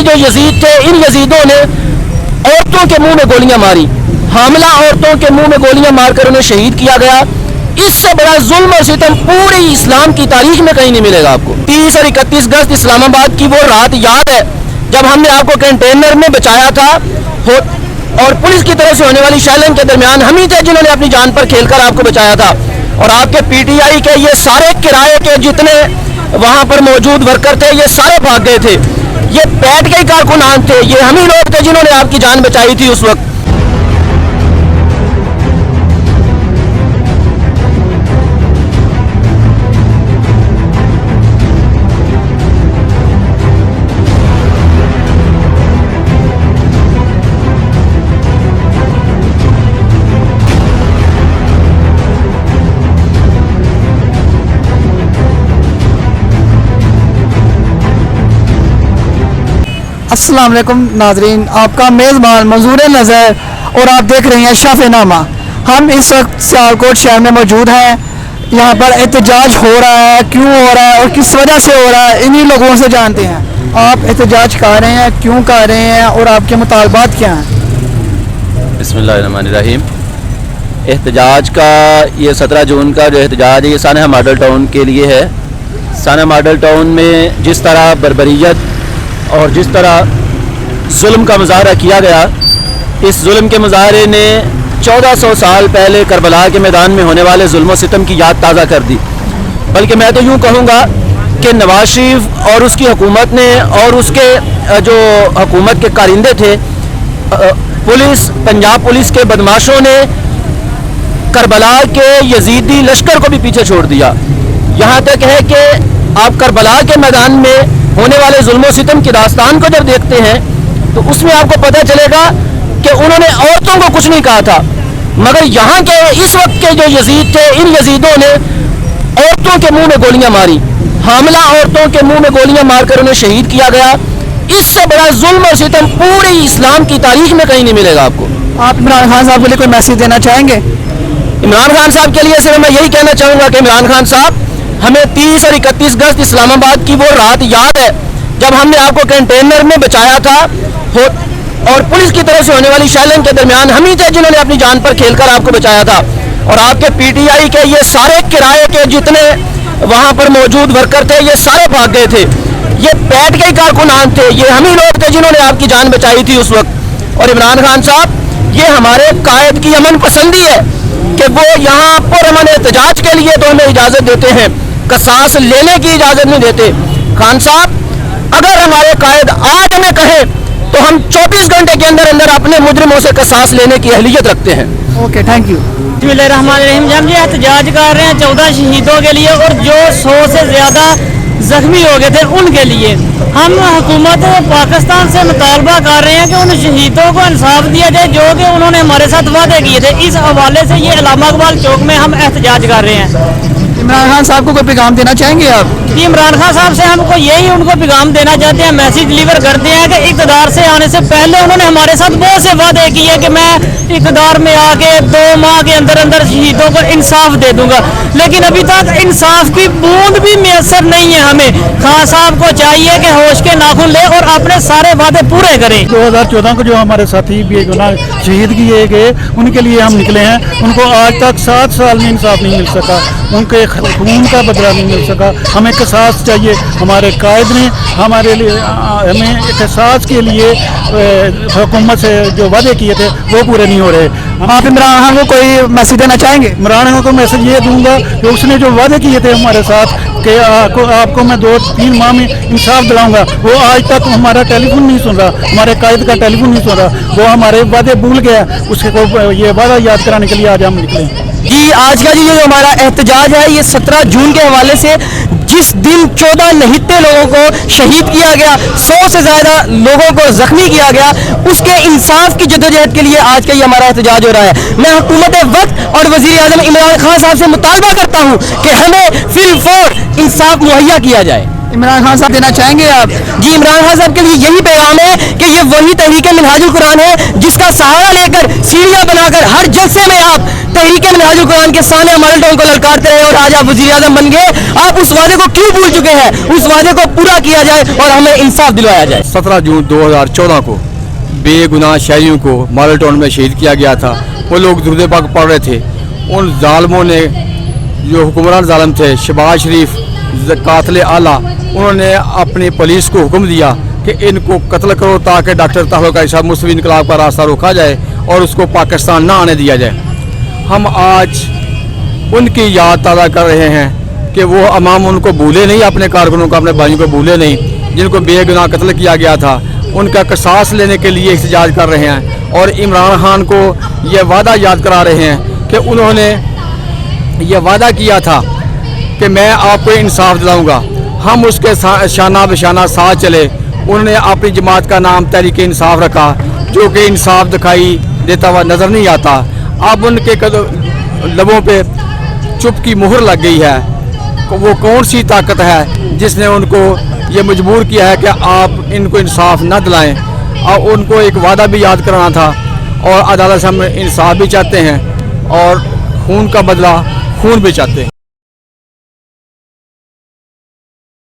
जो यजीद थे, इन यजीदों ने औरतों के मुंह में गोलियां मारी, हामला औरतों के मुंह में गोलियां मारकर उन्हें शहीद किया गया। इससे बड़ा जुल्म और सितम पूरी इस्लाम की तारीख में कहीं नहीं मिलेगा आपको। 30 और 31 अगस्त इस्लामाबाद की वो रात याद है जब हमने आपको कंटेनर में बचाया था और पुलिस की तरफ से होने वाली शैलिंग के दरमियान हम ही थे जिन्होंने अपनी जान पर खेलकर आपको बचाया था। और आपके पीटीआई के ये सारे किराए के जितने वहां पर मौजूद वर्कर थे ये सारे भाग गए थे। ये पैट के कारकुनान थे, ये हम ही लोग थे जिन्होंने आपकी जान बचाई थी उस वक्त। अस्सलाम वालेकुम नाजरीन, आपका मेज़बान मंजूर नज़र और आप देख रहे हैं शाफ़नामा। हम इस वक्त सियालकोट शहर में मौजूद हैं। यहाँ पर एहतजाज हो रहा है, क्यों हो रहा है और किस वजह से हो रहा है, इन्हीं लोगों से जानते हैं। आप एहतजाज कर रहे हैं, क्यों कर रहे हैं और आपके मुतालबात क्या हैं? बिस्मिल्लाहिर्रहमानिर्रहीम। एहतजाज का ये 17 जून का जो एहतजाज है ये सानहा मॉडल टाउन के लिए है। सानहा मॉडल टाउन में जिस तरह बर्बरियत और जिस तरह जुल्म का मुजाहरा किया गया, इस जुल्म के मुजाहरे ने 1400 साल पहले करबला के मैदान में होने वाले जुल्म सितम की याद ताज़ा कर दी। बल्कि मैं तो यूँ कहूँगा कि नवाज शरीफ और उसकी हुकूमत ने और उसके जो हुकूमत के कारिंदे थे, पुलिस, पंजाब पुलिस के बदमाशों ने करबला के यजीदी लश्कर को भी पीछे छोड़ दिया। यहाँ तक है कि आप करबला के मैदान में होने वाले जुल्म सितम की दास्तान को जब देखते हैं तो उसमें आपको पता चलेगा कि उन्होंने औरतों को कुछ नहीं कहा था, मगर यहाँ के इस वक्त के जो यजीद थे, इन यजीदों ने औरतों के मुंह में गोलियां मारी, हामला औरतों के मुंह में गोलियां मारकर उन्हें शहीद किया गया। इससे बड़ा जुल्म और सितम पूरी इस्लाम की तारीख में कहीं नहीं मिलेगा आपको। आप इमरान खान साहब के लिए कोई मैसेज देना चाहेंगे? इमरान खान साहब के लिए सिर्फ मैं यही कहना चाहूँगा कि इमरान खान साहब, हमें 30 और 31 अगस्त इस्लामाबाद की वो रात याद है जब हमने आपको कंटेनर में बचाया था और पुलिस की तरफ से होने वाली शैलिंग के दरमियान हम ही थे जिन्होंने अपनी जान पर खेलकर आपको बचाया था। और आपके पीटीआई के ये सारे किराए के जितने वहां पर मौजूद वर्कर थे ये सारे भाग गए थे। ये पैट के कारकुनान थे, ये हम ही लोग थे जिन्होंने आपकी जान बचाई थी उस वक्त। और इमरान खान साहब, ये हमारे कायद की अमन पसंदी है कि वो यहाँ पर अमन एहतजाज के लिए तो हमें इजाज़त देते हैं, कसास लेने की इजाज़त नहीं देते। खान साहब, अगर हमारे कायद आज हमें कहें तो हम 24 घंटे के अंदर अंदर अपने मुजरिमों से कसास लेने की अहलियत रखते हैं। Okay, thank you. बिस्मिल्लाहिर्रहमानिर्रहीम। जब ये एहतजाज कर रहे हैं 14 शहीदों के लिए और जो 100 से ज़्यादा जख्मी हो गए थे उनके लिए, हम हुकूमत पाकिस्तान से मुतालबा कर रहे हैं कि उन शहीदों को इंसाफ दिया जाए जो कि उन्होंने हमारे साथ वादे किए थे। इस हवाले से ये इलामा इकबाल चौक में हम एहतजाज कर रहे हैं। इमरान खान साहब को कोई पैगाम देना चाहेंगे आप? जी, इमरान खान साहब से हमको यही उनको पैगाम देना चाहते हैं, मैसेज डिलीवर करते हैं कि इक़्तिदार से आने से पहले उन्होंने हमारे साथ बहुत से वादे किए कि मैं इक़्तिदार में आके 2 माह के अंदर अंदर शहीदों को इंसाफ दे दूंगा, लेकिन अभी तक इंसाफ की बूंद भी मैसर नहीं है। हमें खान साहब को चाहिए कि होश के नाखून ले और अपने सारे वादे पूरे करें। 2014 को जो हमारे साथी भी शहीद किए गए उनके लिए हम निकले हैं, उनको आज तक 7 साल में इंसाफ नहीं मिल सका, उनके खून का बदला नहीं मिल सका। हमें एहसास चाहिए, हमारे कायद ने हमारे लिए हमें एहसास के लिए हुकूमत से जो वादे किए थे वो पूरे नहीं हो रहे। आप इमरान खान को कोई मैसेज देना चाहेंगे? इमरान खान को मैसेज ये दूंगा कि उसने जो वादे किए थे हमारे साथ कि आपको मैं 2-3 माह में इंसाफ दिलाऊंगा, वो आज तक हमारा टेलीफोन नहीं सुन रहा, हमारे कायद का टेलीफोन नहीं सुन रहा, वो हमारे वादे भूल गया। उसको ये वादा याद कराने के लिए आज हम निकले। जी, आज का जो हमारा एहतजाज है ये 17 जून के हवाले से, जिस दिन 14 निहत्थे लोगों को शहीद किया गया, 100 से ज़्यादा लोगों को जख्मी किया गया, उसके इंसाफ की जदोजहद के लिए आज का ये हमारा एहतजाज हो रहा है। मैं हुकूमत वक्त और वज़ीर आज़म इमरान खान साहब से मुतालबा करता हूँ कि हमें फिलफौर इंसाफ मुहैया किया जाए। इमरान खान साहब देना चाहेंगे आप? जी, इमरान खान साहब के लिए यही पैगाम है कि ये वही तहरीक मिनहाजुल कुरान है जिसका کا सहारा लेकर सीढ़ियां बनाकर हर जलसे में आप तहरीक मिनहाजुल कुरान के सानिया मॉडल टाउन को ललकारते रहे और आज आप वजीर आजम बन गए। आप उस वादे को क्यों भूल चुके हैं? उस वादे को पूरा किया जाए और हमें इंसाफ दिलवाया जाए। 17 जून 2014 को बेगुनाह शहरियों को मॉडल टाउन में शहीद किया गया था। वो लोग दुरूद पाक पढ़ रहे थे। उन जालिमों ने, जो हुक्मरान जालिम थे, शहबाज शरीफ कातिल आला, उन्होंने अपनी पुलिस को हुक्म दिया कि इनको कत्ल करो ताकि डॉक्टर ताहिर कादरी साहब मुस्लिम इनकलाब का रास्ता रोका जाए और उसको पाकिस्तान ना आने दिया जाए। हम आज उनकी याद ताज़ा कर रहे हैं कि वो अमाम उनको भूले नहीं, अपने कारकुनों को, अपने भाइयों को भूले नहीं, जिनको बेगुनाह कत्ल किया गया था। उनका क़िसास लेने के लिए एहतजाज कर रहे हैं और इमरान खान को ये वादा याद करा रहे हैं कि उन्होंने ये वादा किया था कि मैं आपको इंसाफ दिलाऊंगा। हम उसके शाना बशाना साथ चले। उन्होंने अपनी जमात का नाम तहरीक इंसाफ रखा, जो कि इंसाफ दिखाई देता हुआ नज़र नहीं आता। अब उनके लबों पे चुप की मुहर लग गई है। वो कौन सी ताकत है जिसने उनको ये मजबूर किया है कि आप इनको इंसाफ न दिलाएं? और उनको एक वादा भी याद कराना था और अदालत से हम इंसाफ भी चाहते हैं और खून का बदला खून भी चाहते हैं।